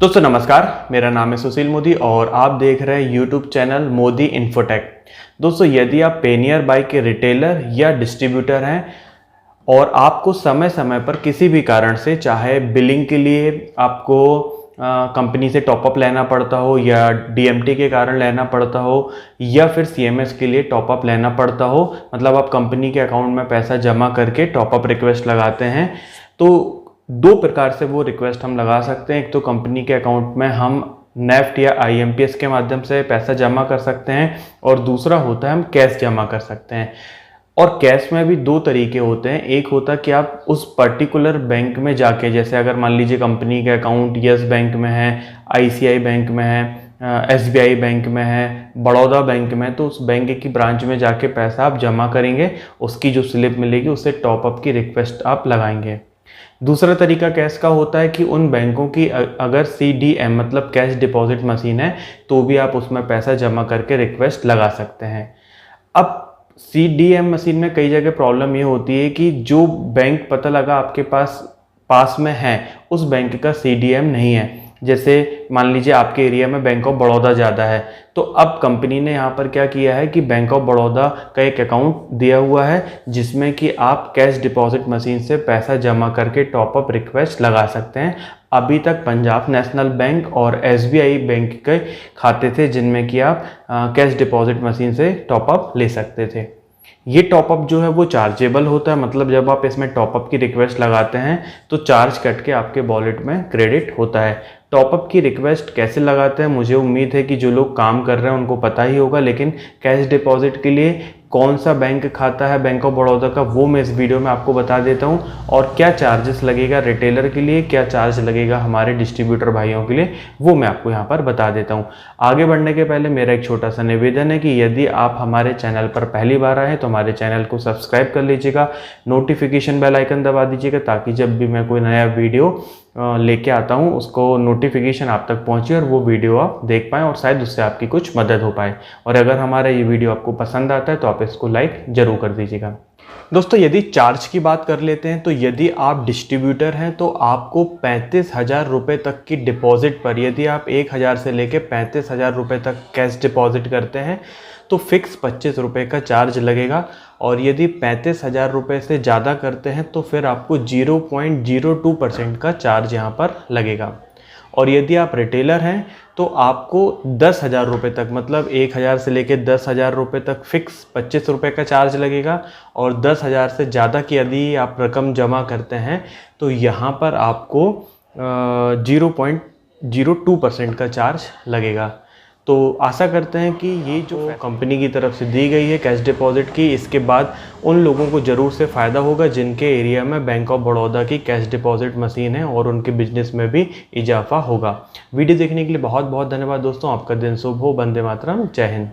दोस्तों नमस्कार, मेरा नाम है सुशील मोदी और आप देख रहे हैं यूट्यूब चैनल मोदी इन्फोटेक। दोस्तों यदि आप पेनियर बाइक के रिटेलर या डिस्ट्रीब्यूटर हैं और आपको समय समय पर किसी भी कारण से, चाहे बिलिंग के लिए आपको कंपनी से टॉपअप लेना पड़ता हो या डीएमटी के कारण लेना पड़ता हो या फिर सीएमएस के लिए टॉपअप लेना पड़ता हो, मतलब आप कंपनी के अकाउंट में पैसा जमा करके टॉपअप रिक्वेस्ट लगाते हैं, तो दो प्रकार से वो रिक्वेस्ट हम लगा सकते हैं। एक तो कंपनी के अकाउंट में हम नेफ्ट या आईएमपीएस के माध्यम से पैसा जमा कर सकते हैं और दूसरा होता है हम कैश जमा कर सकते हैं। और कैश में भी दो तरीके होते हैं। एक होता है कि आप उस पर्टिकुलर बैंक में जाके, जैसे अगर मान लीजिए कंपनी के अकाउंट यस बैंक में है, आईसीआई बैंक में है, एसबीआई बैंक में है, बड़ौदा बैंक में, तो उस बैंक की ब्रांच में जाके पैसा आप जमा करेंगे, उसकी जो स्लिप मिलेगी उससे टॉपअप की रिक्वेस्ट आप लगाएंगे। दूसरा तरीका कैश का होता है कि उन बैंकों की अगर सीडीएम मतलब कैश डिपॉजिट मशीन है तो भी आप उसमें पैसा जमा करके रिक्वेस्ट लगा सकते हैं। अब सीडीएम मशीन में कई जगह प्रॉब्लम ये होती है कि जो बैंक पता लगा आपके पास में है उस बैंक का सीडीएम नहीं है। जैसे मान लीजिए आपके एरिया में बैंक ऑफ बड़ौदा ज़्यादा है, तो अब कंपनी ने यहाँ पर क्या किया है कि बैंक ऑफ बड़ौदा का एक अकाउंट दिया हुआ है जिसमें कि आप कैश डिपॉजिट मशीन से पैसा जमा करके टॉपअप रिक्वेस्ट लगा सकते हैं। अभी तक पंजाब नेशनल बैंक और एसबीआई बैंक के खाते थे जिनमें कि आप कैश डिपॉजिट मशीन से टॉपअप ले सकते थे। ये टॉपअप जो है वो चार्जेबल होता है, मतलब जब आप इसमें टॉपअप की रिक्वेस्ट लगाते हैं तो चार्ज कट के आपके वॉलेट में क्रेडिट होता है। टॉपअप की रिक्वेस्ट कैसे लगाते हैं, मुझे उम्मीद है कि जो लोग काम कर रहे हैं उनको पता ही होगा, लेकिन कैश डिपॉजिट के लिए कौन सा बैंक खाता है बैंक ऑफ बड़ौदा का, वो मैं इस वीडियो में आपको बता देता हूं। और क्या चार्जेस लगेगा रिटेलर के लिए, क्या चार्ज लगेगा हमारे डिस्ट्रीब्यूटर भाइयों के लिए, वो मैं आपको यहाँ पर बता देता हूँ। आगे बढ़ने के पहले मेरा एक छोटा सा निवेदन है कि यदि आप हमारे चैनल पर पहली बार आए तो हमारे चैनल को सब्सक्राइब कर लीजिएगा, नोटिफिकेशन बेल आइकन दबा दीजिएगा ताकि जब भी मैं कोई नया वीडियो लेके आता हूँ उसको नोटिफिकेशन आप तक पहुँचे और वो वीडियो आप देख पाएँ और शायद उससे आपकी कुछ मदद हो पाए। और अगर हमारा ये वीडियो आपको पसंद आता है तो आप इसको लाइक जरूर कर दीजिएगा। दोस्तों यदि चार्ज की बात कर लेते हैं तो यदि आप डिस्ट्रीब्यूटर हैं तो आपको 35,000 रुपये तक की डिपॉजिट पर, यदि आप 1,000 से लेके 35,000 रुपये तक कैश डिपॉजिट करते हैं तो फिक्स 25 रुपये का चार्ज लगेगा। और यदि 35,000 रुपये से ज़्यादा करते हैं तो फिर आपको 0.02% का चार्ज यहाँ पर लगेगा। और यदि आप रिटेलर हैं तो आपको 10,000 रुपये तक, मतलब 1,000 से लेके 10,000 रुपये तक फिक्स 25 रुपये का चार्ज लगेगा। और 10,000 से ज़्यादा की यदि आप रकम जमा करते हैं तो यहाँ पर आपको 0.02% का चार्ज लगेगा। तो आशा करते हैं कि ये जो कंपनी की तरफ से दी गई है कैश डिपॉजिट की, इसके बाद उन लोगों को ज़रूर से फ़ायदा होगा जिनके एरिया में बैंक ऑफ बड़ौदा की कैश डिपॉजिट मशीन है और उनके बिजनेस में भी इजाफा होगा। वीडियो देखने के लिए बहुत बहुत धन्यवाद दोस्तों। आपका दिन शुभ हो। वंदे मातरम। जय हिंद।